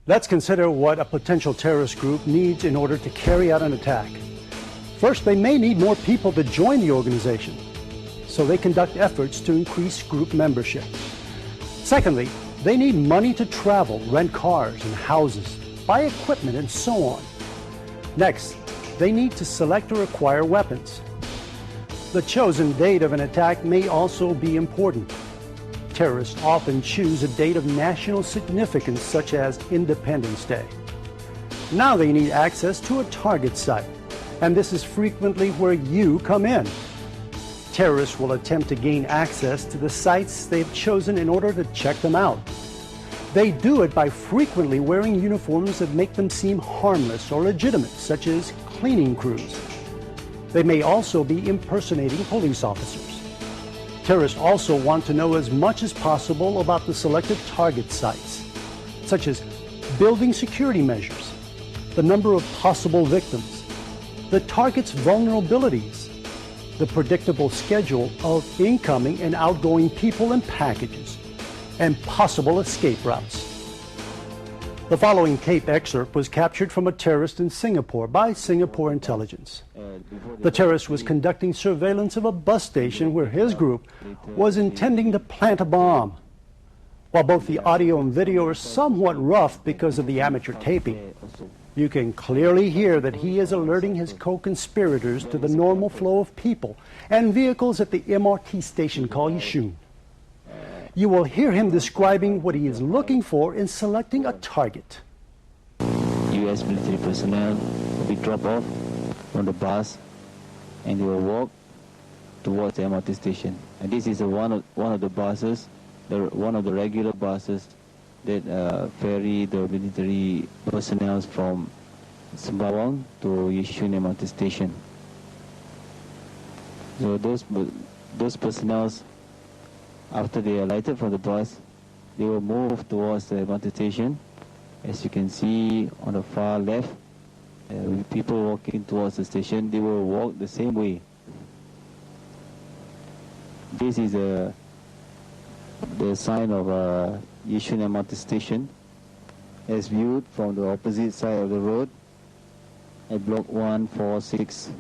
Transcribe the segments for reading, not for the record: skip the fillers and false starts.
Let's consider what a potential terrorist group needs in order to carry out an attack. First, they may need more people to join the organization, so they conduct efforts to increase group membership. Secondly, they need money to travel, rent cars and houses, buy equipment, and so on. Next, they need to select or acquire weapons. The chosen date of an attack may also be important. Terrorists often choose a date of national significance, such as Independence Day. Now they need access to a target site, and this is frequently where you come in. Terrorists will attempt to gain access to the sites they've chosen in order to check them out. They do it by frequently wearing uniforms that make them seem harmless or legitimate, such as cleaning crews. They may also be impersonating police officers. Terrorists also want to know as much as possible about the selected target sites, such as building security measures, the number of possible victims, the target's vulnerabilities, the predictable schedule of incoming and outgoing people and packages, and possible escape routes. The following tape excerpt was captured from a terrorist in Singapore by Singapore intelligence. The terrorist was conducting surveillance of a bus station where his group was intending to plant a bomb. While both the audio and video are somewhat rough because of the amateur taping, you can clearly hear that he is alerting his co-conspirators to the normal flow of people and vehicles at the MRT station called Yishun. You will hear him describing what he is looking for in selecting a target. U.S. military personnel will be dropped off on the bus and they will walk towards the MRT station. And this is one of the buses, one of the regular buses that ferry the military personnel from Sembawang to Yishun MRT station. So those personnel, after they alighted from the bus, they will move towards the MRT station. As you can see on the far left, with people walking towards the station, they will walk the same way. This is the sign of Yishun MRT station as viewed from the opposite side of the road at block 146.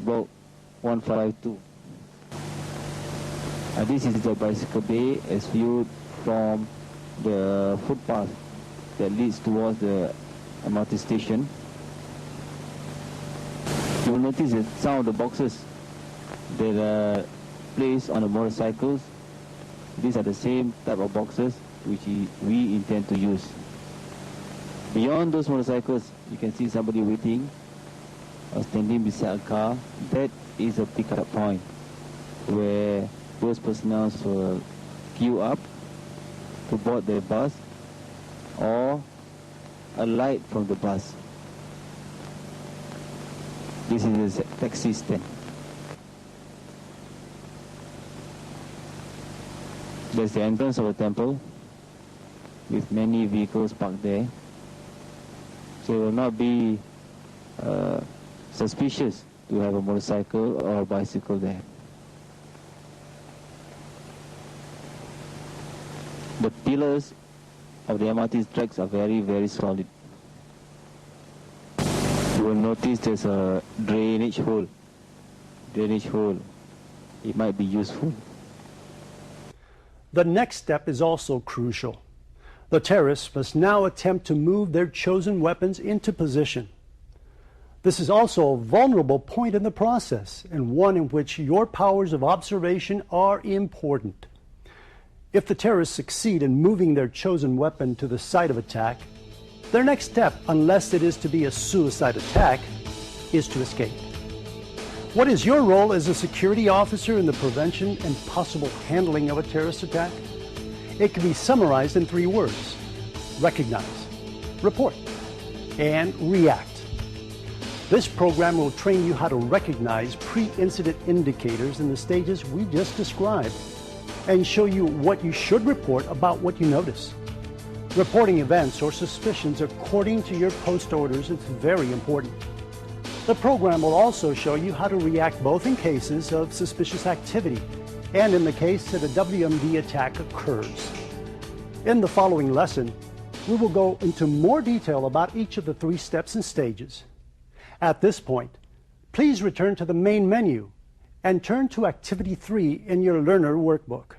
Block 152. This is the bicycle bay as viewed from the footpath that leads towards the MRT station. You will notice that some of the boxes that are placed on the motorcycles, these are the same type of boxes which we intend to use. Beyond those motorcycles, you can see somebody waiting or standing beside a car. That is a pickup point where those personnel will queue up to board their bus or alight from the bus. This is a taxi stand. There's the entrance of the temple with many vehicles parked there. So it will not be suspicious to have a motorcycle or a bicycle there. The pillars of the MRT tracks are very, very solid. You will notice there's a drainage hole. It might be useful. The next step is also crucial. The terrorists must now attempt to move their chosen weapons into position. This is also a vulnerable point in the process, and one in which your powers of observation are important. If the terrorists succeed in moving their chosen weapon to the site of attack, their next step, unless it is to be a suicide attack, is to escape. What is your role as a security officer in the prevention and possible handling of a terrorist attack? It can be summarized in 3 words: recognize, report, and react. This program will train you how to recognize pre-incident indicators in the stages we just described and show you what you should report about what you notice. Reporting events or suspicions according to your post orders is very important. The program will also show you how to react both in cases of suspicious activity and in the case that a WMD attack occurs. In the following lesson, we will go into more detail about each of the 3 steps and stages. At this point, please return to the main menu and turn to Activity 3 in your Learner Workbook.